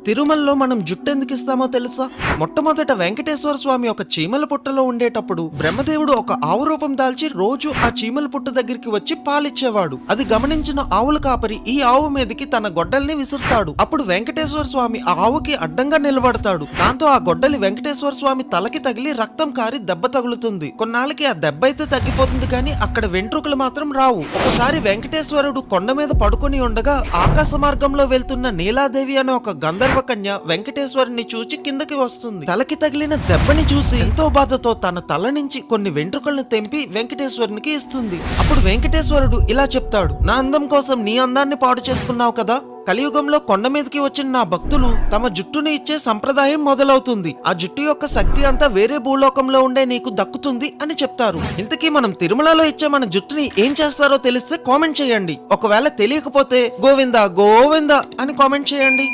తిరుమలలో మనం జుట్టు ఎందుకు ఇస్తామో తెలుసా? మొట్టమొదట వెంకటేశ్వర స్వామి ఒక చీమల పుట్టలో ఉండేటప్పుడు బ్రహ్మదేవుడు ఒక ఆవు రూపం దాల్చి రోజు ఆ చీమల పుట్ట దగ్గరికి వచ్చి పాలిచ్చేవాడు. అది గమనించిన ఆవుల కాపరి ఈ ఆవు మీదకి తన గొడ్డల్ని విసురుతాడు. అప్పుడు వెంకటేశ్వర స్వామి ఆ ఆవుకి అడ్డంగా నిలబడతాడు. దాంతో ఆ గొడ్డలి వెంకటేశ్వర స్వామి తలకి తగిలి రక్తం కారి దెబ్బ తగులుతుంది. కొన్నాళ్ళకి ఆ దెబ్బ అయితే తగ్గిపోతుంది, కానీ అక్కడ వెంట్రుకలు మాత్రం రావు. ఒకసారి వెంకటేశ్వరుడు కొండ మీద పడుకొని ఉండగా ఆకాశ మార్గంలో వెళ్తున్న నీలాదేవి అనే ఒక గంధర్వ కన్య వెంకటేశ్వరుని చూచి కిందకి వస్తుంది. తలకి తగిలిన దెబ్బని చూసి ఎంతో బాధతో తన తల నుంచి కొన్ని వెంట్రుకలను తెంపి వెంకటేశ్వరునికి ఇస్తుంది. అప్పుడు వెంకటేశ్వరుడు ఇలా చెప్తాడు, నా అందం కోసం నీ అందాన్ని పాడు చేసుకున్నావు కదా, కలియుగంలో కొండ మీదకి వచ్చిన నా భక్తులు తమ జుట్టుని ఇచ్చే సంప్రదాయం మొదలవుతుంది. ఆ జుట్టు యొక్క శక్తి అంతా వేరే భూలోకంలో ఉండే నీకు దక్కుతుంది అని చెప్తారు. ఇంతకీ మనం తిరుమలలో ఇచ్చే మన జుట్టుని ఏం చేస్తారో తెలిస్తే కామెంట్ చేయండి. ఒకవేళ తెలియకపోతే గోవిందా గోవిందా అని కామెంట్ చేయండి.